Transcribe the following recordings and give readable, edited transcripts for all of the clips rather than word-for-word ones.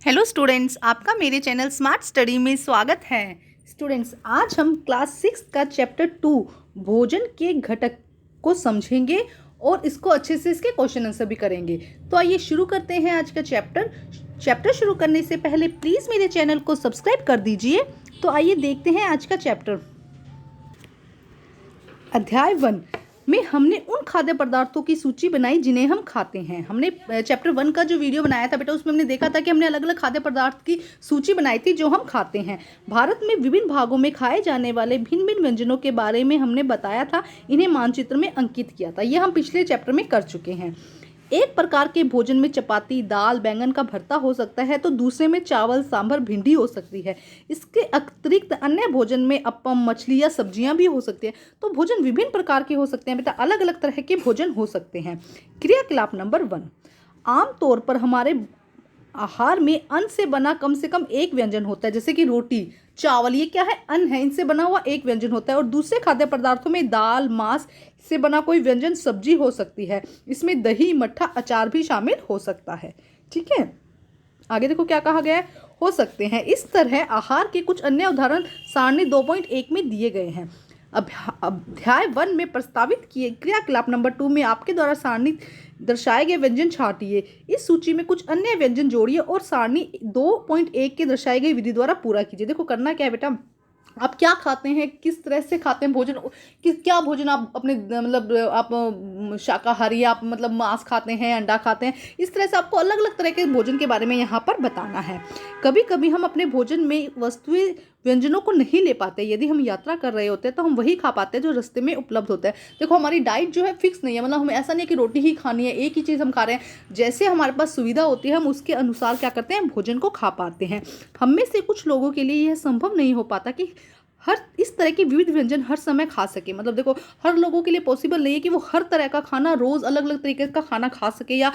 Hello students, आपका मेरे channel smart study में स्वागत है। स्टूडेंट्स, आज हम क्लास 6 का चैप्टर 2 भोजन के घटक को समझेंगे और इसको अच्छे से इसके क्वेश्चन आंसर भी करेंगे। तो आइए शुरू करते हैं आज का चैप्टर शुरू करने से पहले प्लीज़ मेरे चैनल को सब्सक्राइब कर दीजिए। तो आइए देखते हैं आज का चैप्टर। अध्याय 1 में हमने उन खाद्य पदार्थों की सूची बनाई जिन्हें हम खाते हैं। हमने चैप्टर 1 का जो वीडियो बनाया था बेटा, उसमें हमने देखा था कि हमने अलग अलग खाद्य पदार्थ की सूची बनाई थी जो हम खाते हैं। भारत में विभिन्न भागों में खाए जाने वाले भिन्न भिन्न व्यंजनों के बारे में हमने बताया था, इन्हें मानचित्र में अंकित किया था। यह हम पिछले चैप्टर में कर चुके हैं। एक प्रकार के भोजन में चपाती, दाल, बैंगन का भरता हो सकता है तो दूसरे में चावल, सांभर, भिंडी हो सकती है। इसके अतिरिक्त अन्य भोजन में अप्पम, मछली या सब्जियां भी हो सकती है। तो भोजन विभिन्न प्रकार के हो सकते हैं बेटा, अलग अलग तरह के भोजन हो सकते हैं। क्रियाकलाप नंबर 1, आमतौर पर हमारे आहार में अन्न से बना कम से कम एक व्यंजन होता है, जैसे कि रोटी, चावल, ये क्या है, अन्न है, इनसे बना हुआ एक व्यंजन होता है। और दूसरे खाद्य पदार्थों में दाल, मांस से बना कोई व्यंजन, सब्जी हो सकती है। इसमें दही, मट्ठा, अचार भी शामिल हो सकता है। ठीक है, आगे देखो क्या कहा गया है, हो सकते हैं। इस तरह आहार के कुछ अन्य उदाहरण सारणी 2.1 में दिए गए हैं। अध्याय 1 में प्रस्तावित किए क्रियाकलाप नंबर 2 में आपके द्वारा सारणी दर्शाए गए व्यंजन छाटिए। इस सूची में कुछ अन्य व्यंजन जोड़िए और सारणी 2.1 के दर्शाई गई विधि द्वारा पूरा कीजिए। देखो करना क्या है बेटा, आप क्या खाते हैं, किस तरह से खाते हैं भोजन, क्या भोजन आप अपने मतलब आप शाकाहारी, आप मतलब मांस खाते हैं, अंडा खाते हैं, इस तरह से आपको अलग अलग तरह के भोजन के बारे में यहाँ पर बताना है। कभी कभी हम अपने भोजन में वस्तुएं व्यंजनों को नहीं ले पाते। यदि हम यात्रा कर रहे होते हैं तो हम वही खा पाते हैं जो रास्ते में उपलब्ध होता है। देखो हमारी डाइट जो है फिक्स नहीं है, मतलब हम ऐसा नहीं है कि रोटी ही खानी है, एक ही चीज़ हम खा रहे हैं। जैसे हमारे पास सुविधा होती है हम उसके अनुसार क्या करते हैं, भोजन को खा पाते हैं। हम में से कुछ लोगों के लिए यह संभव नहीं हो पाता कि हर इस तरह के विविध व्यंजन हर समय खा सके। मतलब देखो हर लोगों के लिए पॉसिबल नहीं है कि वो हर तरह का खाना रोज़ अलग अलग तरीके का खाना खा सके, या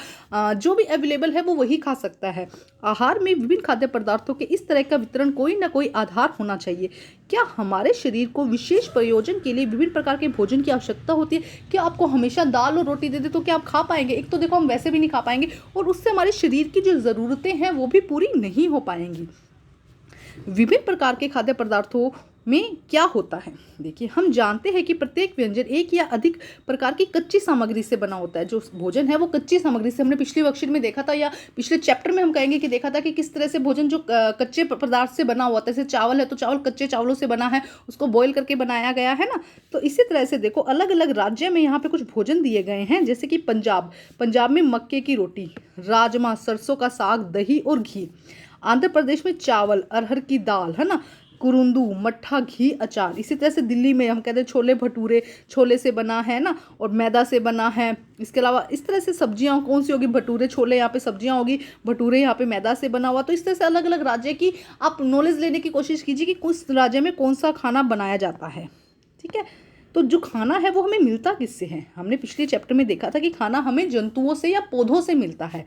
जो भी अवेलेबल है वो वही खा सकता है। आहार में विभिन्न खाद्य पदार्थों के इस तरह का वितरण कोई ना कोई आधार होना चाहिए। क्या हमारे शरीर को विशेष प्रयोजन के लिए विभिन्न प्रकार के भोजन की आवश्यकता होती है? क्या आपको हमेशा दाल और रोटी दे दे तो क्या आप खा पाएंगे? एक तो देखो हम वैसे भी नहीं खा पाएंगे, और उससे हमारे शरीर की जो ज़रूरतें हैं वो भी पूरी नहीं हो पाएंगी। विभिन्न प्रकार के खाद्य पदार्थों में क्या होता है, देखिए हम जानते हैं कि प्रत्येक व्यंजन एक या अधिक प्रकार की कच्ची सामग्री से बना होता है। जो भोजन है वो कच्ची सामग्री से, हमने पिछली वर्कशीट में देखा था या पिछले चैप्टर में हम कहेंगे कि देखा था कि किस तरह से भोजन जो कच्चे पदार्थ से बना हुआ था। जैसे चावल है तो चावल कच्चे चावलों से बना है, उसको बॉयल करके बनाया गया है ना। तो इसी तरह से देखो अलग अलग राज्य में यहाँ पे कुछ भोजन दिए गए हैं, जैसे कि पंजाब में मक्के की रोटी, राजमा, सरसों का साग, दही और घी। आंध्र प्रदेश में चावल, अरहर की दाल, है ना, कुरुंदू, मट्ठा, घी, अचार। इसी तरह से दिल्ली में हम कहते हैं छोले भटूरे, छोले से बना है ना, और मैदा से बना है। इसके अलावा इस तरह से सब्जियां कौन सी होगी, भटूरे छोले यहाँ पे सब्जियां होगी, भटूरे यहाँ पे मैदा से बना हुआ। तो इस तरह से अलग अलग राज्य की आप नॉलेज लेने की कोशिश कीजिए कि उस राज्य में कौन सा खाना बनाया जाता है। ठीक है, तो जो खाना है वो हमें मिलता किससे है? हमने पिछले चैप्टर में देखा था कि खाना हमें जंतुओं से या पौधों से मिलता है।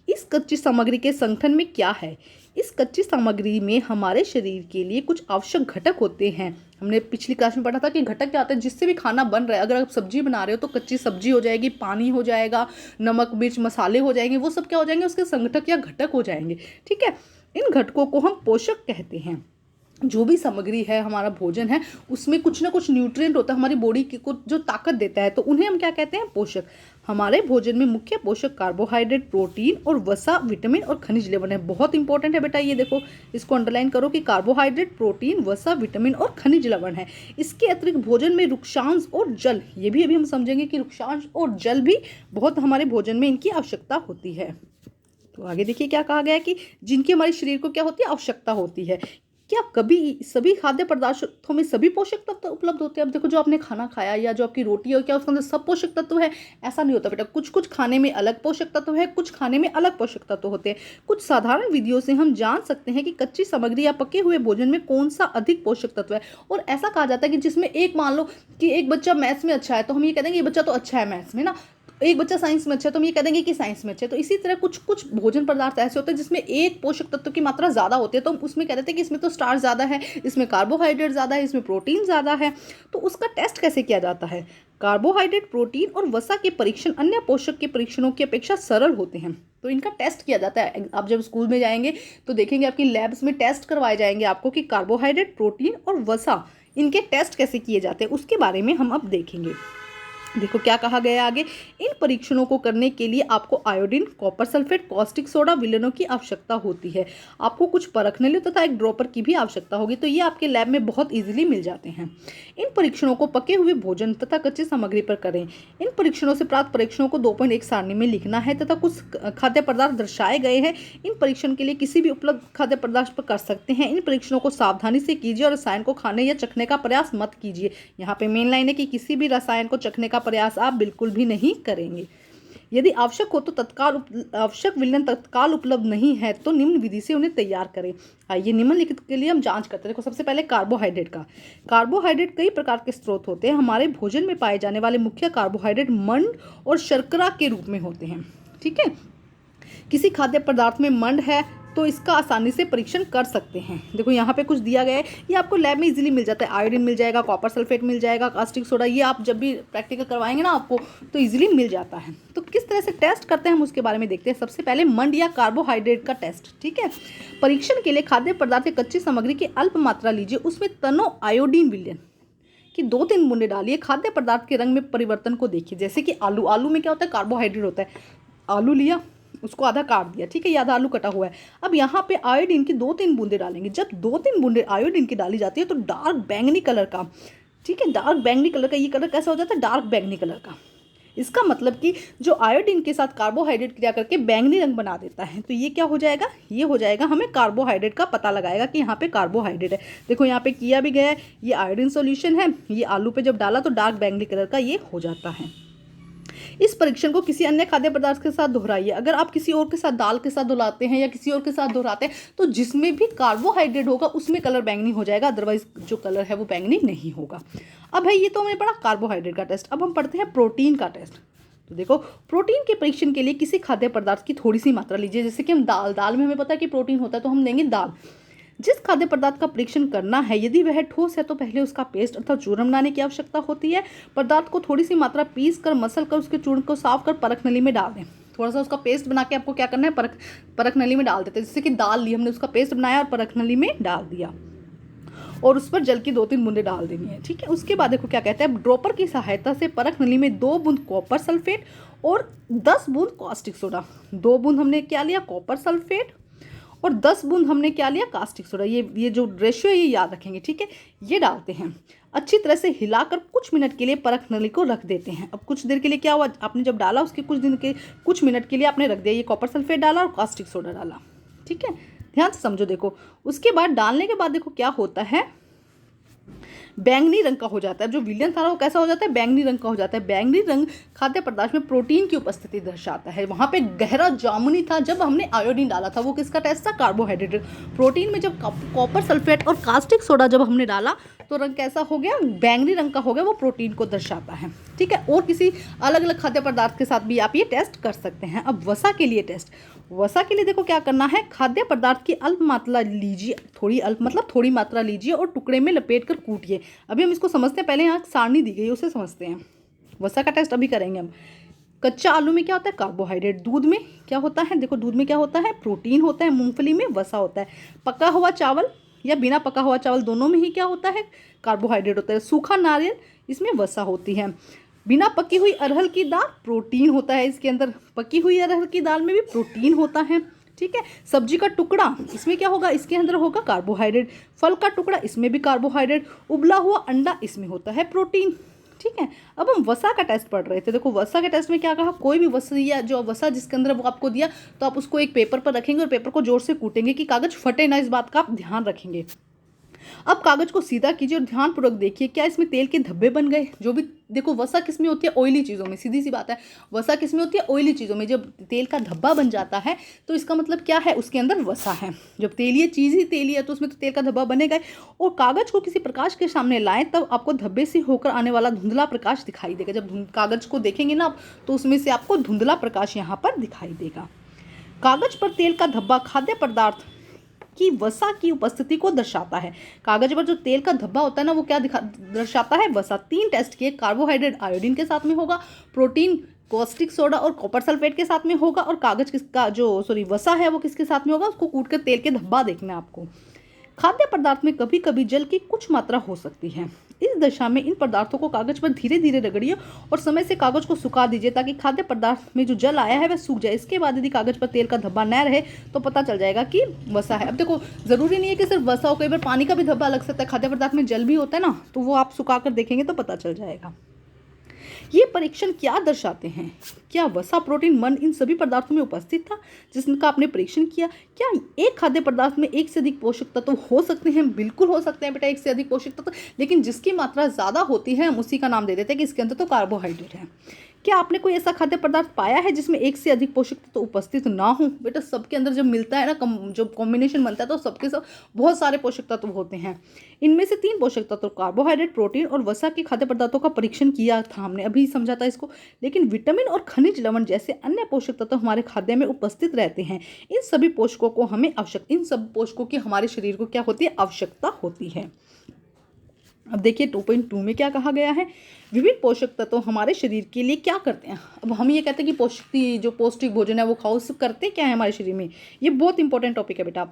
इस कच्ची सामग्री के संगठन में क्या है? इस कच्ची सामग्री में हमारे शरीर के लिए कुछ आवश्यक घटक होते हैं। हमने पिछली क्लास में पढ़ा था कि घटक क्या होते हैं जिससे भी खाना बन रहा है। अगर आप सब्जी बना रहे हो तो कच्ची सब्जी हो जाएगी, पानी हो जाएगा, नमक, मिर्च, मसाले हो जाएंगे, वो सब क्या हो जाएंगे, उसके संगठक या घटक हो जाएंगे। ठीक है, इन घटकों को हम पोषक कहते हैं। जो भी सामग्री है, हमारा भोजन है, उसमें कुछ ना कुछ न्यूट्रिएंट होता है हमारी बॉडी को जो ताकत देता है, तो उन्हें हम क्या कहते हैं, पोषक। हमारे भोजन में मुख्य पोषक कार्बोहाइड्रेट, प्रोटीन और वसा, विटामिन और खनिज लवण है। बहुत इंपॉर्टेंट है बेटा, ये देखो इसको अंडरलाइन करो कि कार्बोहाइड्रेट, प्रोटीन, वसा, विटामिन और खनिज लवण है। इसके अतिरिक्त भोजन में रुक्षांश और जल, ये भी अभी हम समझेंगे कि रुक्षांश और जल भी बहुत हमारे भोजन में इनकी आवश्यकता होती है। तो आगे देखिए क्या कहा गया है कि जिनकी हमारे शरीर को क्या होती है, आवश्यकता होती है। क्या कभी सभी खाद्य पदार्थों में सभी पोषक तत्व उपलब्ध होते हैं? अब देखो जो आपने खाना खाया या जो आपकी रोटी है, क्या उसके अंदर सब पोषक तत्व है? ऐसा नहीं होता बेटा। कुछ कुछ खाने में अलग पोषक तत्व है, कुछ खाने में अलग पोषक तत्व होते हैं। कुछ साधारण विधियों से हम जान सकते हैं कि कच्ची सामग्री या पके हुए भोजन में कौन सा अधिक पोषक तत्व है। और ऐसा कहा जाता है कि जिसमें एक, मान लो कि एक बच्चा मैथ्स में अच्छा है तो हम ये कह देंगे ये बच्चा तो अच्छा है मैथ्स में ना, एक बच्चा साइंस में अच्छा है तो हम ये कह देंगे कि साइंस में अच्छा है। तो इसी तरह कुछ कुछ भोजन पदार्थ ऐसे होते हैं जिसमें एक पोषक तत्व की मात्रा ज़्यादा होती है, तो हम उसमें कह देते हैं कि इसमें तो स्टार्च ज़्यादा है, इसमें कार्बोहाइड्रेट ज़्यादा है, इसमें प्रोटीन ज़्यादा है। तो उसका टेस्ट कैसे किया जाता है? कार्बोहाइड्रेट, प्रोटीन और वसा के परीक्षण अन्य पोषक के परीक्षणों की अपेक्षा सरल होते हैं, तो इनका टेस्ट किया जाता है। आप जब स्कूल में जाएंगे तो देखेंगे आपकी लैब्स में टेस्ट करवाए जाएंगे आपको कि कार्बोहाइड्रेट, प्रोटीन और वसा इनके टेस्ट कैसे किए जाते हैं, उसके बारे में हम अब देखेंगे। देखो क्या कहा गया आगे, इन परीक्षणों को करने के लिए आपको iodine, copper sulphate, caustic soda, विलयनों की आवश्यकता होती है। आपको कुछ परखनली तथा एक ड्रॉपर की भी आवश्यकता होगी, तो ये आपके लैब में बहुत इजीली मिल जाते हैं। इन परीक्षणों को पके हुए भोजन तथा कच्ची सामग्री पर करें। इन परीक्षणों से प्राप्त परीक्षणों को 2.1 सारणी में लिखना है तथा कुछ खाद्य पदार्थ दर्शाए गए हैं। इन परीक्षण के लिए किसी भी उपलब्ध खाद्य पदार्थ पर कर सकते हैं। इन परीक्षणों को सावधानी से कीजिए और रसायन को खाने या चखने का प्रयास मत कीजिए। यहाँ पे मेन लाइन है कि किसी भी रसायन को चखने का प्रयास आप बिल्कुल भी नहीं करेंगे। यदि आवश्यक हो तो आवश्यक विलयन तत्काल उपलब्ध नहीं है तो निम्न विधि से उन्हें तैयार करें। आइए निम्नलिखित के लिए हम जांच करते हैं। देखो सबसे पहले कार्बोहाइड्रेट कई प्रकार के स्रोत होते हैं। हमारे भोजन में पाए जाने वाले मुख्य कार्बोहाइड्रेट मंड और शर्करा के रूप में होते हैं। ठीक है, किसी खाद्य पदार्थ में मंड है तो इसका आसानी से परीक्षण कर सकते हैं। देखो यहाँ पे कुछ दिया गया है, ये आपको लैब में इजीली मिल जाता है। आयोडीन मिल जाएगा, कॉपर सल्फेट मिल जाएगा, कास्टिक सोडा, ये आप जब भी प्रैक्टिकल करवाएंगे ना आपको तो इजीली मिल जाता है। तो किस तरह से टेस्ट करते हैं हम उसके बारे में देखते हैं। सबसे पहले मंड या कार्बोहाइड्रेट का टेस्ट। ठीक है, परीक्षण के लिए खाद्य पदार्थ या कच्ची सामग्री की अल्प मात्रा लीजिए, उसमें तनो आयोडीन विलयन कि 2-3 बूंदे डालिए। खाद्य पदार्थ के रंग में परिवर्तन को देखिए, जैसे कि आलू में क्या होता है, कार्बोहाइड्रेट होता है। आलू लिया, उसको आधा काट दिया, ठीक है, ये आधा आलू कटा हुआ है। अब यहाँ पे आयोडीन की 2-3 बूंदे डालेंगे। जब 2-3 बूंदे आयोडीन की डाली जाती है तो डार्क बैंगनी कलर का, ठीक है, डार्क बैंगनी कलर का ये कलर कैसा हो जाता है, डार्क बैंगनी कलर का। इसका मतलब कि जो आयोडीन के साथ कार्बोहाइड्रेट क्रिया करके बैंगनी रंग बना देता है, तो ये क्या हो जाएगा, ये हो जाएगा हमें कार्बोहाइड्रेट का पता लगाएगा कि यहाँ पे कार्बोहाइड्रेट है। देखो यहाँ पे किया भी गया है, ये आयोडीन सॉल्यूशन है, ये आलू पे जब डाला तो डार्क बैंगनी कलर का ये हो जाता है। इस परीक्षण को किसी अन्य खाद्य पदार्थ के साथ दोहराइए। अगर आप किसी और के साथ, दाल के साथ दोहराते हैं या किसी और के साथ दोहराते हैं तो जिसमें भी कार्बोहाइड्रेट होगा उसमें कलर बैंगनी हो जाएगा, अदरवाइज जो कलर है वो बैंगनी नहीं होगा। अब है ये तो हमने पढ़ा कार्बोहाइड्रेट का टेस्ट। अब हम पढ़ते हैं प्रोटीन का टेस्ट। तो देखो प्रोटीन के परीक्षण के लिए किसी खाद्य पदार्थ की थोड़ी सी मात्रा लीजिए। जैसे कि हम दाल में हमें पता है कि प्रोटीन होता है तो हम लेंगे दाल। जिस खाद्य पदार्थ का परीक्षण करना है यदि वह ठोस है तो पहले उसका पेस्ट अर्थात चूर्ण बनाने की आवश्यकता होती है। पदार्थ को थोड़ी सी मात्रा पीस कर, मसल कर, उसके चूर्ण को साफ कर परख नली में डाल दें। थोड़ा सा उसका पेस्ट बना के आपको क्या करना है, परख नली में डाल देते हैं। जैसे कि दाल ली हमने, उसका पेस्ट बनाया और परख नली में डाल दिया और उस पर जल की 2-3 बूंदे डाल देनी है। ठीक है, उसके बाद देखो क्या कहते हैं, ड्रॉपर की सहायता से परख नली में 2 बूंद कॉपर सल्फेट और 10 बूंद कॉस्टिक सोडा। 2 बूंद हमने क्या लिया, कॉपर सल्फेट, और 10 बूंद हमने क्या लिया, कास्टिक सोडा। ये जो रेशियो है ये याद रखेंगे। ठीक है, ये डालते हैं, अच्छी तरह से हिलाकर कुछ मिनट के लिए परख नली को रख देते हैं। अब कुछ देर के लिए क्या हुआ, आपने जब डाला उसके कुछ मिनट के लिए आपने रख दिया। ये कॉपर सल्फेट डाला और कास्टिक सोडा डाला। ठीक है, ध्यान से समझो। देखो उसके बाद डालने के बाद देखो क्या होता है, बैंगनी रंग का हो जाता है। जो विलयन था वो कैसा हो जाता है, बैंगनी रंग का हो जाता है। बैंगनी रंग खाद्य पदार्थ में प्रोटीन की उपस्थिति दर्शाता है। वहाँ पे गहरा जामुनी था जब हमने आयोडीन डाला था, वो किसका टेस्ट था, कार्बोहाइड्रेट। प्रोटीन में जब कॉपर सल्फेट और कास्टिक सोडा जब हमने डाला तो रंग कैसा हो गया, बैंगनी रंग का हो गया, वो प्रोटीन को दर्शाता है। ठीक है, और किसी अलग अलग खाद्य पदार्थ के साथ भी आप ये टेस्ट कर सकते हैं। अब वसा के लिए टेस्ट। वसा के लिए देखो क्या करना है, खाद्य पदार्थ की अल्प मात्रा लीजिए, थोड़ी अल्प मतलब थोड़ी मात्रा लीजिए और टुकड़े में लपेट कर कूटिए। अभी हम इसको समझते हैं, पहले यहाँ सारणी दी गई है उसे समझते हैं। वसा का टेस्ट अभी करेंगे हम। कच्चा आलू में क्या होता है, कार्बोहाइड्रेट। दूध में क्या होता है, देखो दूध में क्या होता है, प्रोटीन होता है। मूंगफली में वसा होता है। पका हुआ चावल या बिना पका हुआ चावल दोनों में ही क्या होता है, कार्बोहाइड्रेट होता है। सूखा नारियल, इसमें वसा होती है। बिना पकी हुई अरहर की दाल, प्रोटीन होता है इसके अंदर। पकी हुई अरहर की दाल में भी प्रोटीन होता है। ठीक है, सब्जी का टुकड़ा, इसमें क्या होगा, इसके अंदर होगा कार्बोहाइड्रेट। फल का टुकड़ा, इसमें भी कार्बोहाइड्रेट। उबला हुआ अंडा, इसमें होता है प्रोटीन। ठीक है, अब हम वसा का टेस्ट पढ़ रहे थे। देखो वसा के टेस्ट में क्या कहा, कोई भी वसा जो वसा जिसके अंदर वो आपको दिया तो आप उसको एक पेपर पर रखेंगे और पेपर को जोर से कूटेंगे कि कागज फटे ना, इस बात का आप ध्यान रखेंगे। अब कागज को सीधा कीजिए और ध्यानपूर्वक देखिए क्या इसमें तेल के धब्बे बन गए। जो भी देखो वसा किस में होती है, ऑयली चीज़ों में, सीधी सी बात है। वसा किस में होती है, ऑयली चीज़ों में। जब तेल का धब्बा बन जाता है तो इसका मतलब क्या है, उसके अंदर वसा है। जब तेलीय चीज़ ही तेली है तो उसमें तो तेल का धब्बा बनेगा। और कागज को किसी प्रकाश के सामने लाएं तब आपको धब्बे से होकर आने वाला धुंधला प्रकाश दिखाई देगा। जब कागज को देखेंगे ना आप तो उसमें से आपको धुंधला प्रकाश यहाँ पर दिखाई देगा। कागज पर तेल का धब्बा खाद्य पदार्थ की वसा की उपस्थिति को दर्शाता है। कागज पर जो तेल का धब्बा होता है ना, वो क्या दर्शाता है? वसा। 3 टेस्ट किए, कार्बोहाइड्रेट आयोडीन के साथ में होगा, प्रोटीन कॉस्टिक सोडा और कॉपर सल्फेट के साथ में होगा, और कागज किसका जो वसा है वो किसके साथ में होगा? उसको कूट कर तेल के धब्बा देखना है आपको। खाद्य पदार्थ में कभी कभी जल की कुछ मात्रा हो सकती है। इस दशा में इन पदार्थों को कागज पर धीरे धीरे रगड़िए और समय से कागज को सुखा दीजिए ताकि खाद्य पदार्थ में जो जल आया है वह सूख जाए। इसके बाद यदि कागज पर तेल का धब्बा न रहे तो पता चल जाएगा कि वसा है। अब देखो, जरूरी नहीं है कि सिर्फ वसा हो, कई बार पानी का भी धब्बा लग सकता है। खाद्य पदार्थ में जल भी होता है ना, तो वो आप सुखा कर देखेंगे तो पता चल जाएगा। ये परीक्षण क्या दर्शाते हैं? क्या वसा, प्रोटीन, मन इन सभी पदार्थों में उपस्थित था जिसका आपने परीक्षण किया? क्या एक खाद्य पदार्थ में एक से अधिक पोषक तत्व हो सकते हैं? बिल्कुल हो सकते हैं बेटा, एक से अधिक पोषक तत्व, लेकिन जिसकी मात्रा ज़्यादा होती है हम उसी का नाम दे देते हैं कि इसके अंदर तो कार्बोहाइड्रेट है। क्या आपने कोई ऐसा खाद्य पदार्थ पाया है जिसमें एक से अधिक पोषक तत्व उपस्थित ना हो? बेटा सबके अंदर जब मिलता है ना, जो कॉम्बिनेशन बनता है तो सबके सब बहुत सारे पोषक तत्व होते हैं। इनमें से 3 पोषक तत्व कार्बोहाइड्रेट, प्रोटीन और वसा के खाद्य पदार्थों का परीक्षण किया था हमने, अभी समझा था इसको। लेकिन विटामिन और खनिज लवण जैसे अन्य पोषक तत्व हमारे खाद्य में उपस्थित रहते हैं। इन सभी पोषकों को हमें इन सब पोषकों की हमारे शरीर को क्या होती है? आवश्यकता होती है। अब देखिए 2.2 में क्या कहा गया है? विभिन्न पोषक तत्व हमारे शरीर के लिए क्या करते हैं। अब हम ये कहते हैं कि पौष्टिक भोजन है वो खाओ, उससे करते क्या है हमारे शरीर में? ये बहुत इंपॉर्टेंट टॉपिक है बेटा।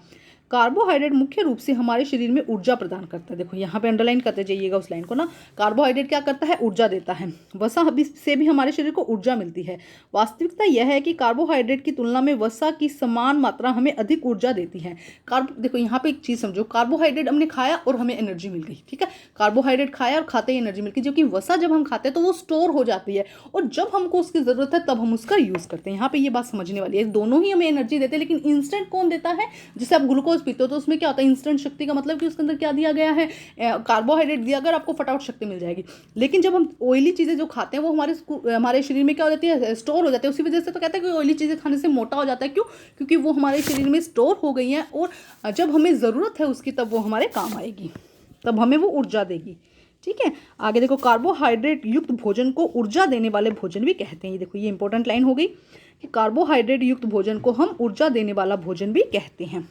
कार्बोहाइड्रेट मुख्य रूप से हमारे शरीर में ऊर्जा प्रदान करता है। देखो यहाँ पे अंडरलाइन करते जाइएगा उस लाइन को ना। कार्बोहाइड्रेट क्या करता है? ऊर्जा देता है। वसा से भी हमारे शरीर को ऊर्जा मिलती है। वास्तविकता यह है कि कार्बोहाइड्रेट की तुलना में वसा की समान मात्रा हमें अधिक ऊर्जा देती है। देखो यहाँ पे एक चीज़ समझो, कार्बोहाइड्रेट हमने खाया और हमें एनर्जी मिल गई, ठीक है। कार्बोहाइड्रेट खाया और खाते ही एनर्जी मिल गई, जबकि वसा जब हम खाते हैं तो वो स्टोर हो जाती है और जब हमको उसकी ज़रूरत है तब हम उसका यूज़ करते हैं। यहाँ पे ये बात समझने वाली है, दोनों ही हमें एनर्जी देते हैं, लेकिन इंस्टेंट कौन देता है? जैसे आप ग्लूकोज पीते हो तो उसमें क्या होता है? इंस्टेंट शक्ति का मतलब कि उसके अंदर क्या दिया गया है? कार्बोहाइड्रेट दिया, अगर आपको फटाफट शक्ति मिल जाएगी। लेकिन जब हम ऑयली चीज़ें जो खाते हैं वो हमारे शरीर में क्या हो जाती है? स्टोर हो जाती है। उसी वजह से तो कहते हैं कि ऑयली चीज़ें खाने से मोटा हो जाता है। क्यों? क्योंकि वो हमारे शरीर में स्टोर हो गई हैं और जब हमें ज़रूरत है उसकी तब वो हमारे काम आएगी, तब हमें वो ऊर्जा देगी, ठीक है। आगे देखो, कार्बोहाइड्रेट युक्त भोजन को ऊर्जा देने वाले भोजन भी कहते हैं। ये देखो, ये इंपॉर्टेंट लाइन हो गई कि कार्बोहाइड्रेट युक्त भोजन को हम ऊर्जा देने वाला भोजन भी कहते हैं।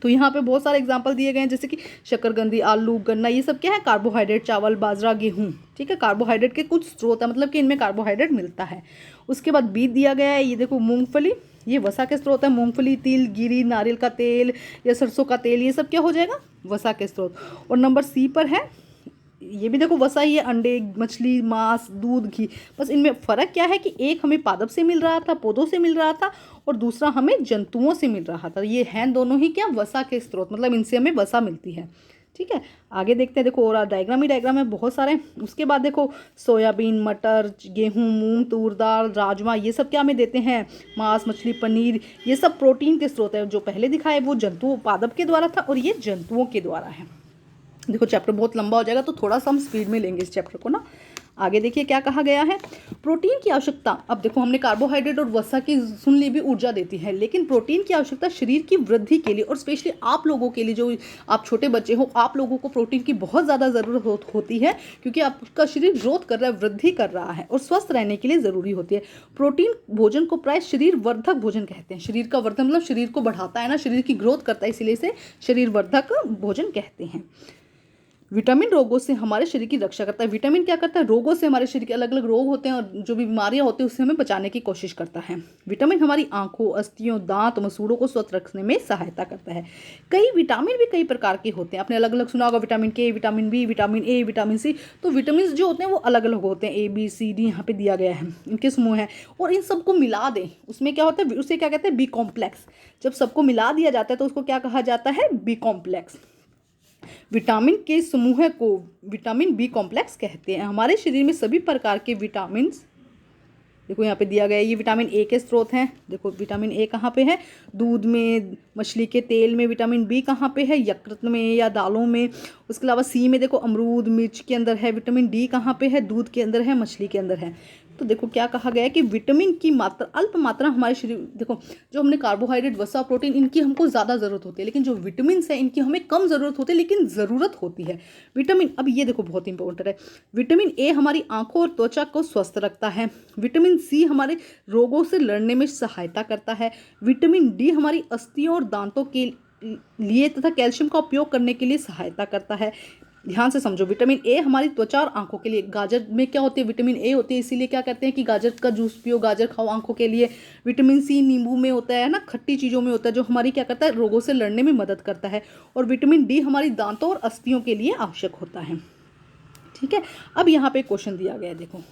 तो यहाँ पे बहुत सारे एग्जाम्पल दिए गए हैं, जैसे कि शकरकंदी, आलू, गन्ना, ये सब क्या है? कार्बोहाइड्रेट। चावल, बाजरा, गेहूँ, ठीक है, कार्बोहाइड्रेट के कुछ स्रोत है, मतलब कि इनमें कार्बोहाइड्रेट मिलता है। उसके बाद बीज दिया गया है, ये देखो मूंगफली, ये वसा के स्रोत है। मूंगफली, तिल, गिरी, नारियल का तेल या सरसों का तेल, ये सब क्या हो जाएगा? वसा के स्रोत। और नंबर सी पर है, ये भी देखो वसा ही है, अंडे, मछली, मांस, दूध, घी। बस इनमें फ़र्क क्या है कि एक हमें पादप से मिल रहा था, पौधों से मिल रहा था, और दूसरा हमें जंतुओं से मिल रहा था। ये हैं दोनों ही क्या? वसा के स्रोत, मतलब इनसे हमें वसा मिलती है, ठीक है। आगे देखते हैं, देखो और डायग्राम ही डायग्राम है बहुत सारे। उसके बाद देखो सोयाबीन, मटर, गेहूँ, मूंग, तूर दाल, राजमा, ये सब क्या हमें देते हैं? मांस, मछली, पनीर, ये सब प्रोटीन के स्रोत है। जो पहले दिखाए वो जंतुओं, पादप के द्वारा था, और ये जंतुओं के द्वारा है। देखो चैप्टर बहुत लंबा हो जाएगा तो थोड़ा सा हम स्पीड में लेंगे इस चैप्टर को ना। आगे देखिए क्या कहा गया है, प्रोटीन की आवश्यकता। अब देखो हमने कार्बोहाइड्रेट और वसा की सुन ली, भी ऊर्जा देती है, लेकिन प्रोटीन की आवश्यकता शरीर की वृद्धि के लिए, और स्पेशली आप लोगों के लिए, जो आप छोटे बच्चे हो, आप लोगों को प्रोटीन की बहुत ज़्यादा ज़रूरत होती है, क्योंकि आपका शरीर ग्रोथ कर रहा है, वृद्धि कर रहा है, और स्वस्थ रहने के लिए ज़रूरी होती है। प्रोटीन भोजन को प्राय शरीर वर्धक भोजन कहते हैं। शरीर का वर्धन मतलब शरीर को बढ़ाता है ना, शरीर की ग्रोथ करता है, इसीलिए इसे शरीर वर्धक भोजन कहते हैं। विटामिन रोगों से हमारे शरीर की रक्षा करता है। विटामिन क्या करता है? रोगों से, हमारे शरीर के अलग अलग रोग होते हैं और जो भी बीमारियां होती हैं उससे हमें बचाने की कोशिश करता है। विटामिन हमारी आंखों, अस्थियों, दांत, मसूड़ों को स्वस्थ रखने में सहायता करता है। कई विटामिन भी कई प्रकार के होते हैं, आपने अलग अलग सुना होगा, vitamin K, vitamin B, vitamin A, vitamin C. तो विटामिन जो होते हैं वो अलग अलग होते हैं, A, B, C, D यहाँ पे दिया गया है, इनके समूह हैं। और इन सबको मिला दें, उसमें क्या होता है? उसे क्या कहते हैं? B complex. जब सबको मिला दिया जाता है तो उसको क्या कहा जाता है? B complex. विटामिन के समूह को विटामिन बी कॉम्प्लेक्स कहते हैं। हमारे शरीर में सभी प्रकार के विटामिन, देखो यहाँ पे दिया गया है, ये विटामिन ए के स्रोत हैं। देखो विटामिन ए कहाँ पे है? दूध में, मछली के तेल में। विटामिन बी कहाँ पे है? यकृत में या दालों में। उसके अलावा सी में देखो अमरूद, मिर्च के अंदर है। विटामिन डी कहाँ पे है? दूध के अंदर है, मछली के अंदर है। तो देखो क्या कहा गया है कि विटामिन की मात्रा, अल्प मात्रा हमारे शरीर, देखो जो हमने कार्बोहाइड्रेट, वसा, प्रोटीन, इनकी हमको ज़्यादा ज़रूरत होती है, लेकिन जो विटामिन है इनकी हमें कम ज़रूरत होती है, लेकिन ज़रूरत होती है। विटामिन, अब ये देखो बहुत इंपॉर्टेंट है, विटामिन ए हमारी आंखों और त्वचा को स्वस्थ रखता है। विटामिन सी हमारे रोगों से लड़ने में सहायता करता है। विटामिन डी हमारी अस्थियों और दांतों के लिए तथा कैल्शियम का उपयोग करने के लिए सहायता करता है। ध्यान से समझो, विटामिन ए हमारी त्वचा और आंखों के लिए, गाजर में क्या होती है, विटामिन ए होती है, इसीलिए क्या कहते हैं कि गाजर का जूस पियो, गाजर खाओ आंखों के लिए। विटामिन सी नींबू में होता है ना, खट्टी चीज़ों में होता है, जो हमारी क्या करता है, रोगों से लड़ने में मदद करता है। और विटामिन डी हमारी दांतों और अस्थियों के लिए आवश्यक होता है। ठीक है, अब यहाँ पे क्वेश्चन दिया गया है, देखो,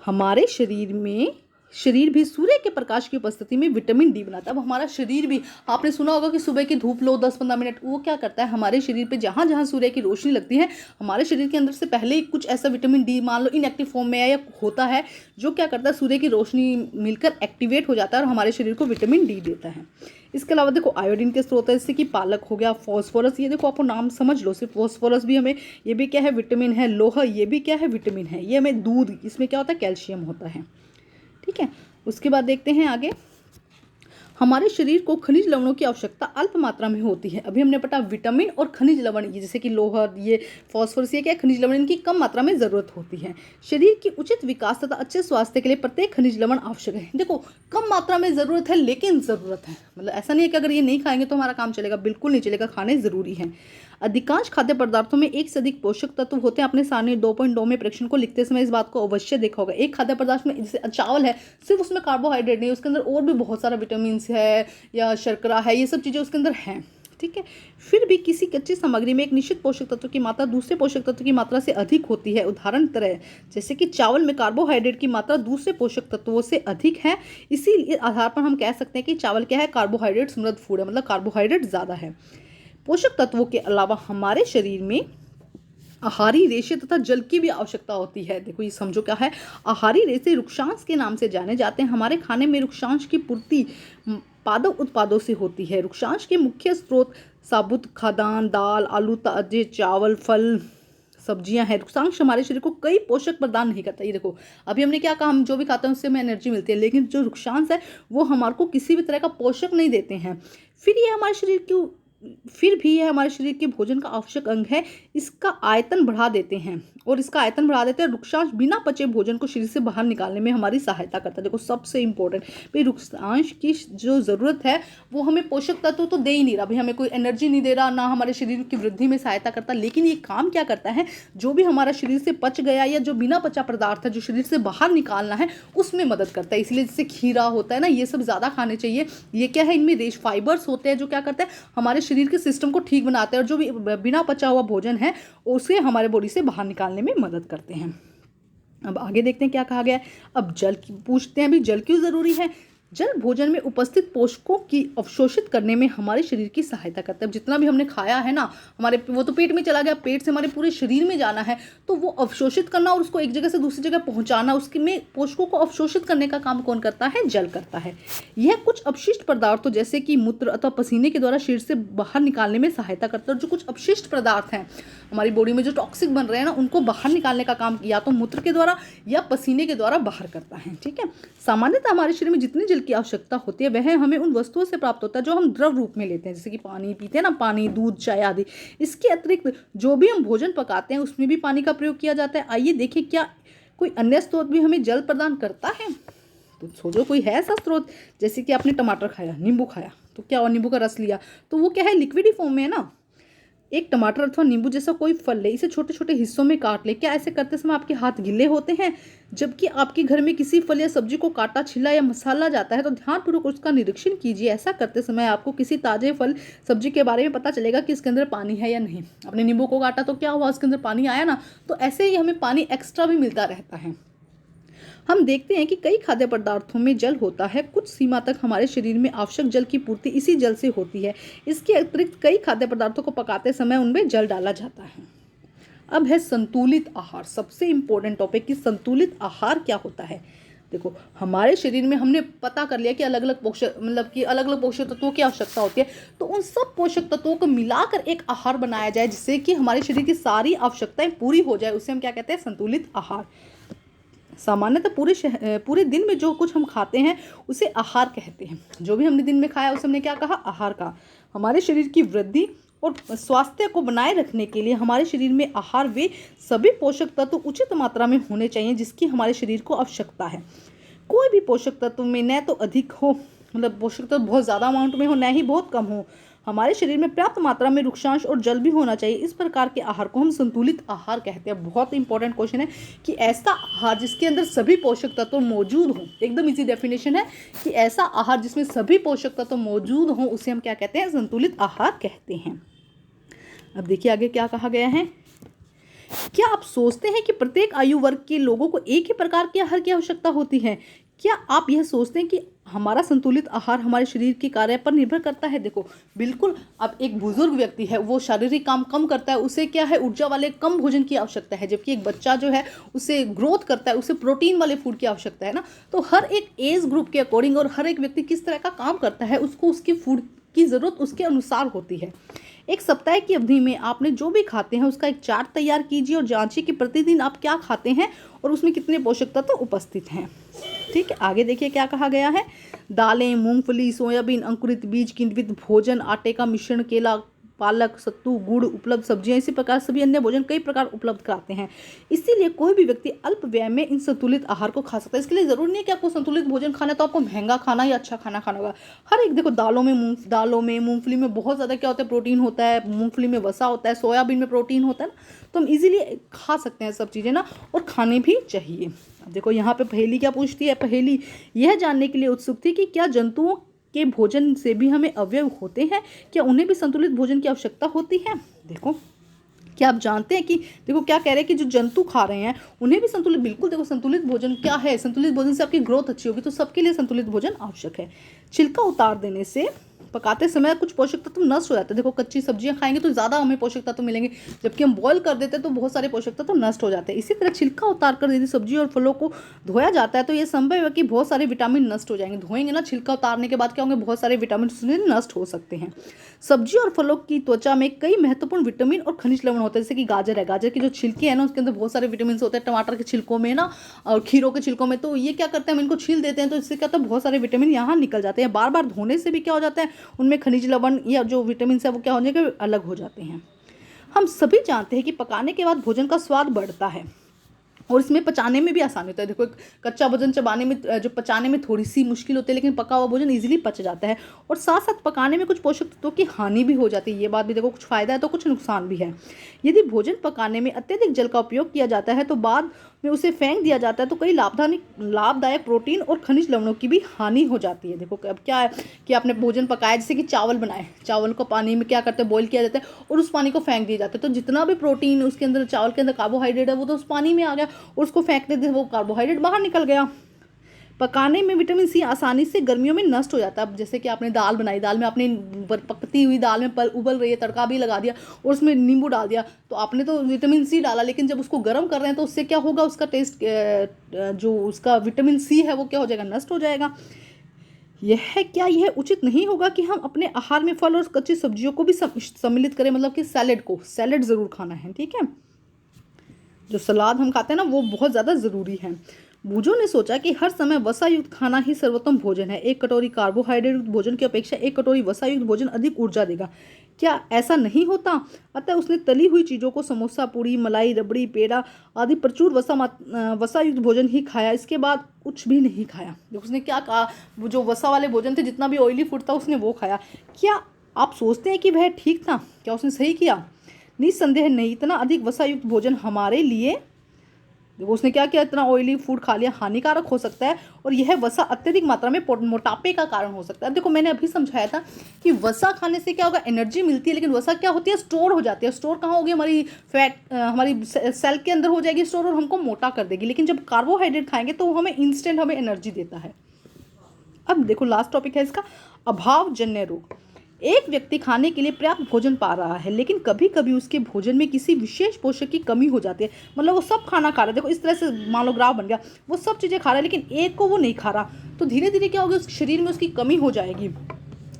हमारे शरीर भी सूर्य के प्रकाश की उपस्थिति में विटामिन डी बनाता है। अब हमारा शरीर भी, आपने सुना होगा कि सुबह की धूप लो 10-15 मिनट, वो क्या करता है, हमारे शरीर पे जहाँ जहाँ सूर्य की रोशनी लगती है, हमारे शरीर के अंदर से पहले ही कुछ ऐसा विटामिन डी मान लो इनएक्टिव फॉर्म में या होता है, जो क्या करता है, सूर्य की रोशनी मिलकर एक्टिवेट हो जाता है और हमारे शरीर को विटामिन डी देता है। इसके अलावा देखो आयोडीन के स्रोत है, जैसे कि पालक हो गया, फॉस्फोरस, ये देखो आपको नाम समझ लो, सिर्फ फॉस्फोरस भी हमें, ये भी क्या है, विटामिन है। लोहा, ये भी क्या है, विटामिन है। ये हमें दूध, इसमें क्या होता है, कैल्शियम होता है। ठीक है, उसके बाद देखते हैं आगे, हमारे शरीर को खनिज लवणों की आवश्यकता अल्प मात्रा में होती है। अभी हमने पढ़ा विटामिन और खनिज लवण, ये जैसे कि लोहा, ये फॉस्फोरस, ये क्या, खनिज लवण, इनकी कम मात्रा में जरूरत होती है। शरीर की उचित विकास तथा अच्छे स्वास्थ्य के लिए प्रत्येक खनिज लवण आवश्यक है। देखो कम मात्रा में जरूरत है, लेकिन जरूरत है, मतलब ऐसा नहीं है कि अगर ये नहीं खाएंगे तो हमारा काम चलेगा, बिल्कुल नहीं चलेगा, खाने जरूरी है। अधिकांश खाद्य पदार्थों में एक से अधिक पोषक तत्व होते हैं। अपने सारणी 2.2 में परीक्षण को लिखते समय इस बात को अवश्य देखा होगा। एक खाद्य पदार्थ में, जैसे चावल है, सिर्फ उसमें कार्बोहाइड्रेट नहीं, उसके अंदर और भी बहुत सारा विटामिन है या शर्करा है, ये सब चीज़ें उसके अंदर हैं। ठीक है, फिर भी किसी कच्ची सामग्री में एक निश्चित पोषक तत्व की मात्रा दूसरे पोषक तत्व की मात्रा से अधिक होती है। उदाहरण तरह जैसे कि चावल में कार्बोहाइड्रेट की मात्रा दूसरे पोषक तत्वों से अधिक है, इसी आधार पर हम कह सकते हैं कि चावल क्या है, कार्बोहाइड्रेट समृद्ध फूड है, मतलब कार्बोहाइड्रेट ज़्यादा है। पोषक तत्वों के अलावा हमारे शरीर में आहारी रेशे तथा जल की भी आवश्यकता होती है। देखो ये समझो क्या है, आहारी रेशे रुक्षांश के नाम से जाने जाते हैं। हमारे खाने में रुक्षांश की पूर्ति पादप उत्पादों से होती है। रुक्षांश के मुख्य स्रोत साबुत खाद्यान्न, दाल, आलू, ताजे चावल, फल, सब्जियां हैं। रुक्षांश हमारे शरीर को कई पोषक प्रदान नहीं करता। ये देखो अभी हमने क्या कहा, हम जो भी खाते हैं उससे हमें एनर्जी मिलती है, लेकिन जो रुक्षांश है वो हमारे को किसी भी तरह का पोषक नहीं देते हैं। फिर भी यह हमारे शरीर के भोजन का आवश्यक अंग है। इसका आयतन बढ़ा देते हैं रुक्षांश बिना पचे भोजन को शरीर से बाहर निकालने में हमारी सहायता करता है। देखो सबसे इंपॉर्टेंट भाई, रुक्षांश की जो ज़रूरत है वो हमें पोषक तत्व तो दे ही नहीं रहा भाई, हमें कोई एनर्जी नहीं दे रहा, ना हमारे शरीर की वृद्धि में सहायता करता, लेकिन ये काम क्या करता है, जो भी हमारा शरीर से पच गया या जो बिना पचा पदार्थ है जो शरीर से बाहर निकालना है उसमें मदद करता है। इसलिए जैसे खीरा होता है ना, ये सब ज़्यादा खाने चाहिए। ये क्या है, इनमें रेश फाइबर्स होते हैं जो क्या करते हैं, हमारे शरीर के सिस्टम को ठीक बनाते हैं और जो भी बिना पचा हुआ भोजन है उसे हमारे बॉडी से बाहर निकालने में मदद करते हैं। अब आगे देखते हैं क्या कहा गया है। अब जल की पूछते हैं, अभी जल क्यों जरूरी है। जल भोजन में उपस्थित पोषकों की अवशोषित करने में हमारे शरीर की सहायता करता है। जितना भी हमने खाया है ना, हमारे वो तो पेट में चला गया, पेट से हमारे पूरे शरीर में जाना है, तो वो अवशोषित करना और उसको एक जगह से दूसरी जगह पहुंचाना, उसके में पोषकों को अवशोषित करने का काम कौन करता है, जल करता है। यह कुछ अपशिष्ट पदार्थों जैसे कि मूत्र अथवा पसीने के द्वारा शरीर से बाहर निकालने में सहायता करता है। और जो कुछ अपशिष्ट पदार्थ हैं हमारी बॉडी में जो टॉक्सिक बन रहे हैं ना, उनको बाहर निकालने का काम या तो मूत्र के द्वारा या पसीने के द्वारा बाहर करता है। ठीक है, सामान्यतः हमारे शरीर में जितने जल की आवश्यकता होती है वह हमें उन वस्तुओं से प्राप्त होता है जो हम द्रव रूप में लेते हैं, जैसे कि पानी पीते हैं ना, पानी, दूध, चाय आदि। इसके अतिरिक्त जो भी हम भोजन पकाते हैं उसमें भी पानी का प्रयोग किया जाता है। आइए देखिए क्या कोई अन्य स्रोत भी हमें जल प्रदान करता है। तो सोचो कोई है ऐसा स्रोत, जैसे कि आपने टमाटर खाया, नींबू खाया, तो क्या हुआ, नींबू का रस लिया तो वो क्या है, लिक्विड फॉर्म में है ना। एक टमाटर अथवा नींबू जैसा कोई फल ले, इसे छोटे छोटे हिस्सों में काट ले। क्या ऐसे करते समय आपके हाथ गीले होते हैं? जबकि आपके घर में किसी फल या सब्जी को काटा, छिला या मसाला जाता है तो ध्यानपूर्वक उसका निरीक्षण कीजिए। ऐसा करते समय आपको किसी ताजे फल सब्जी के बारे में पता चलेगा कि इसके अंदर पानी है या नहीं। आपने नींबू को काटा तो क्या हुआ, उसके अंदर पानी आया ना, तो ऐसे ही हमें पानी एक्स्ट्रा भी मिलता रहता है। हम देखते हैं कि कई खाद्य पदार्थों में जल होता है। कुछ सीमा तक हमारे शरीर में आवश्यक जल की पूर्ति इसी जल से होती है। इसके अतिरिक्त कई खाद्य पदार्थों को पकाते समय उनमें जल डाला जाता है। अब है संतुलित आहार, सबसे इंपॉर्टेंट टॉपिक कि संतुलित आहार क्या होता है। देखो हमारे शरीर में हमने पता कर लिया कि अलग अलग पोषक तत्वों की आवश्यकता होती है, तो उन सब पोषक तत्वों को मिलाकर एक आहार बनाया जाए जिससे कि हमारे शरीर की सारी आवश्यकताएं पूरी हो जाए, उसे हम क्या कहते हैं, संतुलित आहार। सामान्यतः पूरे दिन में जो कुछ हम खाते हैं उसे आहार कहते हैं। जो भी हमने दिन में खाया उसे हमने क्या कहा, आहार कहा। हमारे शरीर की वृद्धि और स्वास्थ्य को बनाए रखने के लिए हमारे शरीर में आहार वे सभी पोषक तत्व उचित मात्रा में होने चाहिए जिसकी हमारे शरीर को आवश्यकता है। कोई भी पोषक तत्व में न तो अधिक हो, मतलब पोषक तत्व बहुत ज़्यादा अमाउंट में हो, न ही बहुत कम हो। हमारे शरीर में पर्याप्त मात्रा में वृक्षांश और जल भी होना चाहिए। इस प्रकार के आहार को हम संतुलित आहार कहते हैं। बहुत इंपॉर्टेंट क्वेश्चन है कि ऐसा आहार जिसके अंदर सभी पोषक तत्व मौजूद हों। एकदम इजी डेफिनेशन है कि ऐसा आहार जिसमें सभी पोषक तत्व मौजूद हों उसे हम क्या कहते हैं? संतुलित आहार कहते हैं। अब देखिए आगे क्या कहा गया है। क्या आप सोचते हैं कि प्रत्येक आयु वर्ग के लोगों को एक ही प्रकार के आहार की आवश्यकता होती है? क्या आप यह सोचते हैं कि हमारा संतुलित आहार हमारे शरीर के कार्य पर निर्भर करता है? देखो बिल्कुल। अब एक बुजुर्ग व्यक्ति है, वो शारीरिक काम कम करता है, उसे क्या है? ऊर्जा वाले कम भोजन की आवश्यकता है। जबकि एक बच्चा जो है उसे ग्रोथ करता है, उसे प्रोटीन वाले फूड की आवश्यकता है ना। तो हर एक एज ग्रुप के अकॉर्डिंग और हर एक व्यक्ति किस तरह का काम करता है उसको उसकी फूड की ज़रूरत उसके अनुसार होती है। एक सप्ताह की अवधि में आपने जो भी खाते हैं उसका एक चार्ट तैयार कीजिए और जांचिए कि प्रतिदिन आप क्या खाते हैं और उसमें कितने पोषक तत्व उपस्थित हैं। ठीक है, आगे देखिए क्या कहा गया है। दालें, मूंगफली, सोयाबीन, अंकुरित बीज, किण्वित भोजन, आटे का मिश्रण, केला, पालक, सत्तू, गुड़, उपलब्ध सब्जियां, इसी प्रकार सभी अन्य भोजन कई प्रकार उपलब्ध कराते हैं। इसीलिए कोई भी व्यक्ति अल्प व्यय में इन संतुलित आहार को खा सकता है। इसके लिए जरूरी नहीं है कि आपको संतुलित भोजन खाना है तो आपको महंगा खाना या अच्छा खाना खाना होगा। हर एक देखो, दालों में मूंगफली में बहुत ज़्यादा क्या होता है? प्रोटीन होता है। मूंगफली में वसा होता है, सोयाबीन में प्रोटीन होता है ना। तो हम इजीली खा सकते हैं सब चीज़ें ना, और खाने भी चाहिए। अब देखो यहाँ पे पहेली क्या पूछती है। पहेली यह जानने के लिए उत्सुक थी कि क्या जंतुओं के भोजन से भी हमें अवयव होते हैं? क्या उन्हें भी संतुलित भोजन की आवश्यकता होती है? देखो, क्या आप जानते हैं कि देखो क्या कह रहे हैं कि जो जंतु खा रहे हैं उन्हें भी संतुलित, बिल्कुल। देखो संतुलित भोजन क्या है? संतुलित भोजन से आपकी ग्रोथ अच्छी होगी, तो सबके लिए संतुलित भोजन आवश्यक है। छिलका उतार देने से पकाते समय कुछ पोषक तत्व नष्ट हो जाते हैं। देखो कच्ची सब्जियां खाएंगे तो ज़्यादा हमें पोषक तत्व मिलेंगे, जबकि हम बॉईल कर देते हैं तो बहुत सारे पोषक तत्व नष्ट हो जाते हैं। इसी तरह छिलका उतार कर यदि सब्जी और फलों को धोया जाता है तो ये संभव है कि बहुत सारे विटामिन नष्ट हो जाएंगे। धोएंगे ना, छिलका उतारने के बाद क्या होंगे? बहुत सारे विटामिन नष्ट हो सकते हैं। सब्जी और फलों की त्वचा में कई महत्वपूर्ण विटामिन और खनिज लवण होते हैं। जैसे कि गाजर है, गाजर की जो छिलके हैं ना उसके अंदर बहुत सारे विटामिन होते हैं। टमाटर के छिलकों में ना, और खीरों के छिलकों में, तो ये क्या करते हैं? हम इनको छील देते हैं तो इससे क्या होता है? बहुत सारे विटामिन यहाँ निकल जाते हैं। बार बार धोने से भी क्या हो जाता है? उनमें खनिज लवण या जो विटामिन है वो क्या होने के अलग हो जाते हैं। हम सभी जानते हैं कि पकाने के बाद भोजन का स्वाद बढ़ता है और इसमें पचाने में भी आसानी होता है। देखो, एक कच्चा भोजन चबाने में, जो पचाने में थोड़ी सी मुश्किल होती है, लेकिन पका हुआ भोजन इजीली पच जाता है। और साथ साथ पकाने में कुछ पोषक तत्वों की हानि भी हो जाती है। ये बात भी देखो, कुछ फ़ायदा है तो कुछ नुकसान भी है। यदि भोजन पकाने में अत्यधिक जल का उपयोग किया जाता है तो बाद में उसे फेंक दिया जाता है तो कई लाभदायक प्रोटीन और खनिज लवणों की भी हानि हो जाती है। देखो अब क्या है कि आपने भोजन पकाया, जैसे कि चावल बनाए, चावल को पानी में क्या करते हैं? बॉईल किया जाता है और उस पानी को फेंक दिया जाता है। तो जितना भी प्रोटीन उसके अंदर, चावल के अंदर कार्बोहाइड्रेट है, वो तो उस पानी में आ गया और उसको फेंकने से वो कार्बोहाइड्रेट बाहर निकल गया। पकाने में विटामिन सी आसानी से गर्मियों में नष्ट हो जाता है। अब जैसे कि आपने दाल बनाई, दाल में आपने पकती हुई दाल में उबल रही है, तड़का भी लगा दिया और उसमें नींबू डाल दिया, तो आपने तो विटामिन सी डाला, लेकिन जब उसको गर्म कर रहे हैं तो उससे क्या होगा? उसका टेस्ट, जो उसका विटामिन सी है वो क्या हो जाएगा? नष्ट हो जाएगा। क्या यह उचित नहीं होगा कि हम अपने आहार में फल और कच्ची सब्जियों को भी सम्मिलित करें? मतलब कि सैलेड ज़रूर खाना है, ठीक है। जो सलाद हम खाते हैं ना वो बहुत ज़्यादा ज़रूरी है। बूझों ने सोचा कि हर समय वसा युक्त खाना ही सर्वोत्तम भोजन है। एक कटोरी कार्बोहाइड्रेट युक्त भोजन की अपेक्षा एक कटोरी वसा युक्त भोजन अधिक ऊर्जा देगा। क्या ऐसा नहीं होता? अतः उसने तली हुई चीज़ों को, समोसा, पूड़ी, मलाई, रबड़ी, पेड़ा आदि प्रचुर वसा युक्त भोजन ही खाया। इसके बाद कुछ भी नहीं खाया। उसने क्या कहा? वो जो वसा वाले भोजन थे, जितना भी ऑयली फूड था उसने वो खाया। क्या आप सोचते हैं कि वह ठीक था? क्या उसने सही किया? निस्संदेह नहीं। इतना अधिक वसा युक्त भोजन हमारे लिए, उसने क्या किया? इतना ऑयली फूड खा लिया, हानिकारक हो सकता है और यह वसा अत्यधिक मात्रा में मोटापे का कारण हो सकता है। देखो मैंने अभी समझाया था कि वसा खाने से क्या होगा? एनर्जी मिलती है, लेकिन वसा क्या होती है? स्टोर हो जाती है। स्टोर कहाँ होगी? हमारी फैट, हमारी सेल के अंदर हो जाएगी स्टोर और हमको मोटा कर देगी। लेकिन जब कार्बोहाइड्रेट खाएंगे तो वो हमें इंस्टेंट हमें एनर्जी देता है। अब देखो लास्ट टॉपिक है इसका, अभावजन्य रोग। एक व्यक्ति खाने के लिए पर्याप्त भोजन पा रहा है, लेकिन कभी कभी उसके भोजन में किसी विशेष पोषक की कमी हो जाती है। मतलब वो सब खाना खा रहा है, देखो इस तरह से मान लो ग्राफ बन गया, वो सब चीज़ें खा रहा है लेकिन एक को वो नहीं खा रहा, तो धीरे धीरे क्या होगा? उसके शरीर में उसकी कमी हो जाएगी।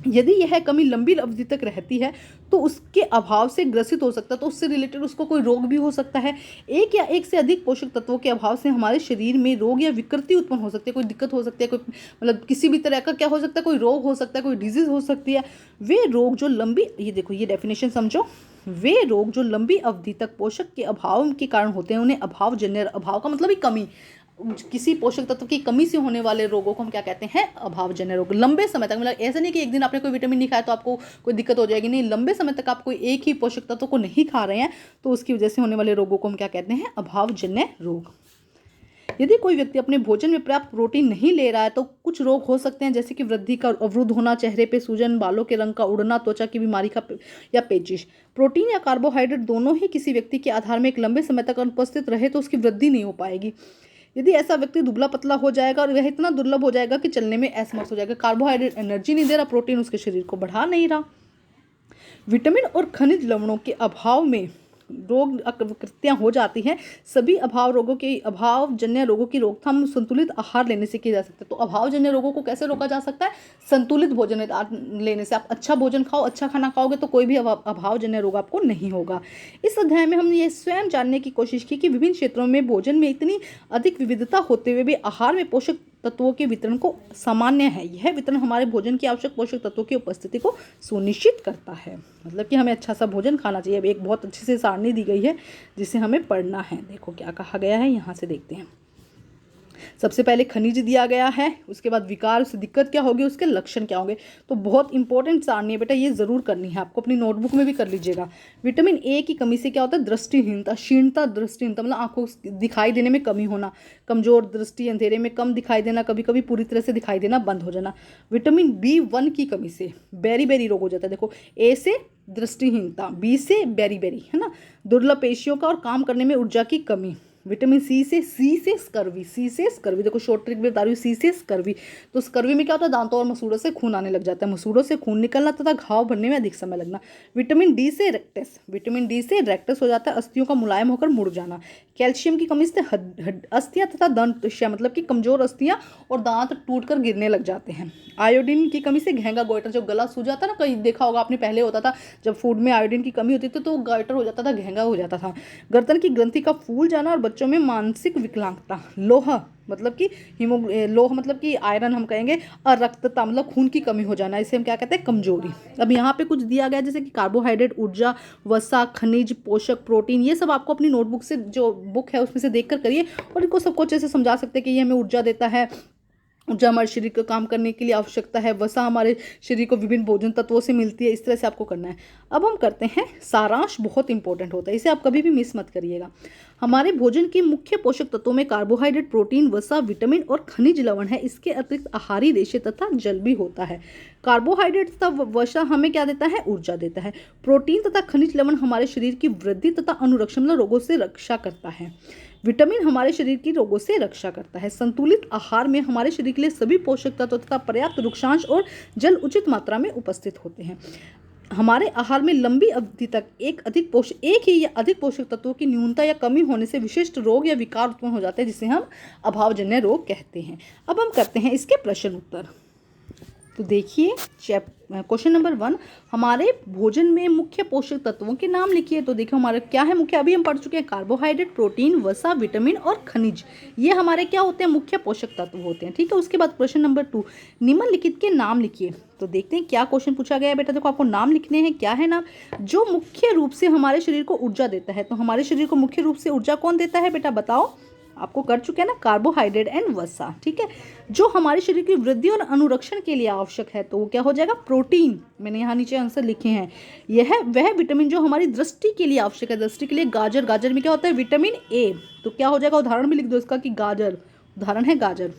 यदि यह कमी लंबी अवधि तक रहती है तो उसके अभाव से ग्रसित हो सकता है, तो उससे रिलेटेड उसको कोई रोग भी हो सकता है। एक या एक से अधिक पोषक तत्वों के अभाव से हमारे शरीर में रोग या विकृति उत्पन्न हो सकती है, कोई दिक्कत हो सकती है, कोई मतलब किसी भी तरह का क्या हो सकता है? कोई रोग हो सकता है, कोई डिजीज हो सकती है। वे रोग जो लंबी, ये देखो ये डेफिनेशन समझो, वे रोग जो लंबी अवधि तक पोषक के अभाव के कारण होते हैं उन्हें अभावजन्य, अभाव का मतलब ही कमी, किसी पोषक तत्व की कमी से होने वाले रोगों को हम क्या कहते हैं, अभावजन्य रोग। लंबे समय तक, मतलब ऐसा नहीं कि एक दिन आपने कोई विटामिन नहीं खाया तो आपको कोई दिक्कत हो जाएगी, नहीं, लंबे समय तक आप कोई एक ही पोषक तत्व को नहीं खा रहे हैं तो उसकी वजह से होने वाले रोगों को हम क्या कहते हैं, अभावजन्य रोग। यदि कोई व्यक्ति अपने भोजन में पर्याप्त प्रोटीन नहीं ले रहा है तो कुछ रोग हो सकते हैं, जैसे कि वृद्धि का अवरुद्ध होना, चेहरे पे सूजन, बालों के रंग का उड़ना, त्वचा की बीमारी का या पेचिश। प्रोटीन या कार्बोहाइड्रेट दोनों ही किसी व्यक्ति के आधार में एक लंबे समय तक अनुपस्थित रहे तो उसकी वृद्धि नहीं हो पाएगी। यदि ऐसा व्यक्ति दुबला पतला हो जाएगा और वह इतना दुर्लभ हो जाएगा कि चलने में असमर्थ हो जाएगा। कार्बोहाइड्रेट एनर्जी नहीं दे रहा, प्रोटीन उसके शरीर को बढ़ा नहीं रहा। विटामिन और खनिज लवणों के अभाव में रोग आकृतियाँ हो जाती हैं। सभी अभावजन्य रोगों की रोकथाम संतुलित आहार लेने से की जा सकती है। तो अभावजन्य रोगों को कैसे रोका जा सकता है, संतुलित भोजन लेने से। आप अच्छा भोजन खाओ, अच्छा खाना खाओगे तो कोई भी अभावजन्य रोग आपको नहीं होगा। इस अध्याय में हमने ये स्वयं जानने की कोशिश की कि विभिन्न क्षेत्रों में भोजन में इतनी अधिक विविधता होते हुए भी आहार में पोषक तत्वों के वितरण को सामान्य है। यह वितरण हमारे भोजन की आवश्यक पोषक तत्वों की उपस्थिति को सुनिश्चित करता है। मतलब कि हमें अच्छा सा भोजन खाना चाहिए। अब एक बहुत अच्छी से सारणी दी गई है जिसे हमें पढ़ना है। देखो क्या कहा गया है, यहाँ से देखते हैं। सबसे पहले खनिज दिया गया है, उसके बाद विकार, उससे दिक्कत क्या होगी, उसके लक्षण क्या होंगे। तो बहुत इंपॉर्टेंट सारणी है बेटा, ये जरूर करनी है आपको, अपनी नोटबुक में भी कर लीजिएगा। विटामिन ए की कमी से क्या होता है, दृष्टिहीनता, क्षीणता, दृष्टिहीनता मतलब आंखों दिखाई देने में कमी होना, कमजोर दृष्टि, अंधेरे में कम दिखाई देना, कभी कभी पूरी तरह से दिखाई देना बंद हो जाना। विटामिन B1 की कमी से बेरी रोग हो जाता है। देखो, ए से दृष्टिहीनता, बी से बेरी है ना, दुर्लभ पेशियों का और काम करने में ऊर्जा की कमी। विटामिन सी से स्कर्वी, देखो शॉर्ट ट्रिक भी बता रही हूँ, सी से स्कर्वी। तो स्कर्वी में क्या होता है, दांतों और मसूड़ों से खून आने लग जाता है, मसूड़ों से खून निकलना तथा घाव भरने में अधिक समय लगना। विटामिन डी से रेक्टस हो जाता है, अस्थियों का मुलायम होकर मुड़ जाना। कैल्शियम की कमी से अस्थियां तथा दंत, मतलब कि कमजोर अस्थियां और दांत टूटकर गिरने लग जाते हैं। आयोडीन की कमी से घेंगा गोइटर, जब गला सूज जाता है ना, कहीं देखा होगा आपने, पहले होता था जब फूड में आयोडीन की कमी होती थी तो गोइटर हो जाता था, घेंगा हो जाता था। गर्दन की ग्रंथि का फूल जाना और बच्चों में मानसिक विकलांगता। लोह मतलब कि लोह मतलब कि आयरन हम कहेंगे, और रक्तता मतलब खून की कमी हो जाना, इसे हम क्या कहते हैं, कमजोरी। अब यहाँ पे कुछ दिया गया जैसे कि कार्बोहाइड्रेट, ऊर्जा, वसा, खनिज, पोषक, प्रोटीन, ये सब आपको अपनी नोटबुक से, जो बुक है उसमें से देखकर करिए और इनको सबको अच्छे से समझा सकते हैं कि ये हमें ऊर्जा देता है, ऊर्जा हमारे शरीर को काम करने के लिए आवश्यकता है, वसा हमारे शरीर को विभिन्न भोजन तत्वों से मिलती है। इस तरह से आपको करना है। अब हम करते हैं सारांश, बहुत इंपॉर्टेंट होता है, इसे आप कभी भी मिस मत करिएगा। हमारे भोजन के मुख्य पोषक तत्वों में कार्बोहाइड्रेट, प्रोटीन, वसा, विटामिन और खनिज लवण है। इसके अतिरिक्त आहारी रेशे तथा जल भी होता है। कार्बोहाइड्रेट तथा वसा हमें क्या देता है, ऊर्जा देता है। प्रोटीन तथा खनिज लवण हमारे शरीर की वृद्धि तथा अनुरक्षण मतलब रोगों से रक्षा करता है। विटामिन हमारे शरीर की रोगों से रक्षा करता है। संतुलित आहार में हमारे शरीर के लिए सभी पोषक तत्व तथा पर्याप्त रुक्षांश और जल उचित मात्रा में उपस्थित होते हैं। हमारे आहार में लंबी अवधि तक एक ही या अधिक पोषक तत्वों की न्यूनता या कमी होने से विशिष्ट रोग या विकार उत्पन्न हो जाते हैं, जिसे हम अभावजन्य रोग कहते हैं। अब हम करते हैं इसके प्रश्न उत्तर। तो देखिए क्वेश्चन नंबर 1, हमारे भोजन में मुख्य पोषक तत्वों के नाम लिखिए। तो देखो हमारे क्या है मुख्य, अभी हम पढ़ चुके हैं, कार्बोहाइड्रेट, प्रोटीन, वसा, विटामिन और खनिज, ये हमारे क्या होते हैं, मुख्य पोषक तत्व होते हैं। ठीक है, उसके बाद प्रश्न नंबर 2, निम्नलिखित के नाम लिखिए। तो देखते हैं क्या क्वेश्चन पूछा गया है बेटा। देखो आपको नाम लिखने हैं, क्या है नाम, जो मुख्य रूप से हमारे शरीर को ऊर्जा देता है। तो हमारे शरीर को मुख्य रूप से ऊर्जा कौन देता है बेटा, बताओ, आपको कर चुके हैं ना, कार्बोहाइड्रेट एंड वसा। ठीक है, जो हमारे शरीर की वृद्धि और अनुरक्षण के लिए आवश्यक है तो वो क्या हो जाएगा, प्रोटीन। मैंने यहाँ नीचे आंसर लिखे हैं। यह वह विटामिन जो हमारी दृष्टि के लिए आवश्यक है। दृष्टि के लिए गाजर में क्या होता है, विटामिन ए। तो क्या हो जाएगा, उदाहरण भी लिख दो इसका कि गाजर, उदाहरण है गाजर।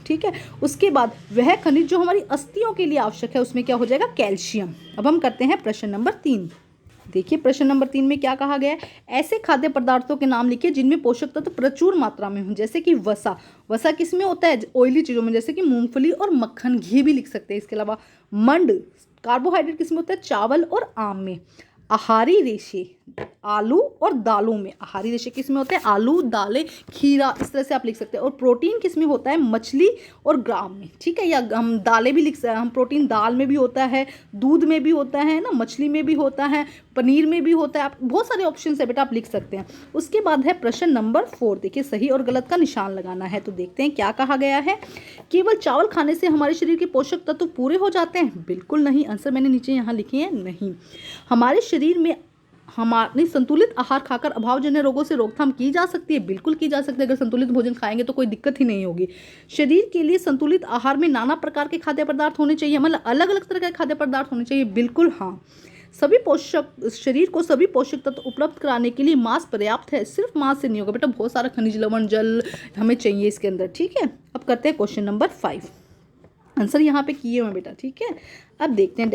ठीक है, उसके बाद वह खनिज जो हमारी अस्थियों के लिए आवश्यक है, उसमें क्या हो जाएगा, कैल्शियम। अब हम करते हैं प्रश्न नंबर 3। देखिए प्रश्न नंबर 3 में क्या कहा गया है, ऐसे खाद्य पदार्थों के नाम लिखिए जिनमें पोषक तत्व प्रचुर मात्रा में हो। जैसे कि वसा किस में होता है, ऑयली चीज़ों में, जैसे कि मूंगफली और मक्खन, घी भी लिख सकते हैं। इसके अलावा मंड, कार्बोहाइड्रेट किस में होता है, चावल और आम में। आहारी रेशे, आलू और दालों में। आहारी रेशे किस में होते हैं, आलू, दालें, खीरा, इस तरह से आप लिख सकते हैं। और प्रोटीन किस में होता है, मछली और ग्राम में। ठीक है, या हम दालें भी लिख सकते हैं, हम प्रोटीन दाल में भी होता है, दूध में भी होता है ना, मछली में भी होता है, पनीर में भी होता है। आप बहुत सारे ऑप्शन है बेटा, आप लिख सकते हैं। उसके बाद है प्रश्न नंबर 4। देखिए सही और गलत का निशान लगाना है। तो देखते हैं क्या कहा गया है, केवल चावल खाने से हमारे शरीर के पोषक तत्व पूरे हो जाते हैं? बिल्कुल नहीं। आंसर मैंने नीचे यहाँ लिखे हैं, नहीं। हमारे शरीर में हमारे संतुलित आहार खाकर अभावजन्य रोगों से रोकथाम की जा सकती है? बिल्कुल की जा सकती है। अगर संतुलित भोजन खाएंगे तो कोई दिक्कत ही नहीं होगी। शरीर के लिए संतुलित आहार में नाना प्रकार के खाद्य पदार्थ होने चाहिए, मतलब अलग अलग तरह के खाद्य पदार्थ होने चाहिए। बिल्कुल हाँ। सभी पोषक शरीर को सभी पोषक तत्व उपलब्ध कराने के लिए मांस पर्याप्त है? सिर्फ मांस से नहीं होगा बेटा, बहुत सारा खनिज लवण जल हमें चाहिए इसके अंदर। ठीक है, अब करते हैं क्वेश्चन नंबर 5। आंसर यहाँ पे किए हुए बेटा। ठीक है, अब देखते हैं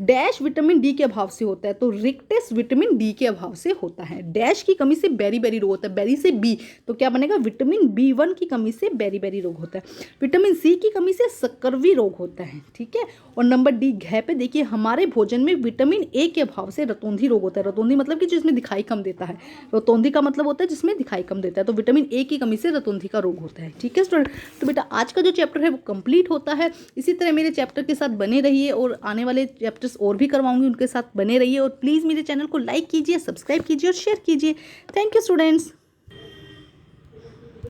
डैश विटामिन डी के अभाव से होता है, तो रिक्टेस विटामिन डी के अभाव से होता है। डैश की कमी से बेरी बेरी रोग होता है, बेरी से बी, तो क्या बनेगा? विटामिन B1 की कमी से बेरी बेरी रोग होता है। विटामिन सी की कमी से स्कर्वी रोग होता है। ठीक है, और नंबर डी घ पे देखिए, हमारे भोजन में विटामिन ए के अभाव से रतौंधी रोग होता है। रतौंधी मतलब कि जिसमें दिखाई कम देता है, रतौंधी का मतलब होता है जिसमें दिखाई कम देता है, तो विटामिन ए की कमी से रतौंधी का रोग होता है। ठीक है स्टूडेंट, तो बेटा आज का जो चैप्टर है वो कंप्लीट होता है। इसी तरह मेरे चैप्टर के साथ बने रहिए और आने वाले चैप्टर्स और भी करवाऊंगी, उनके साथ बने रहिए। और प्लीज़ मेरे चैनल को लाइक कीजिए, सब्सक्राइब कीजिए और शेयर कीजिए। Thank you students.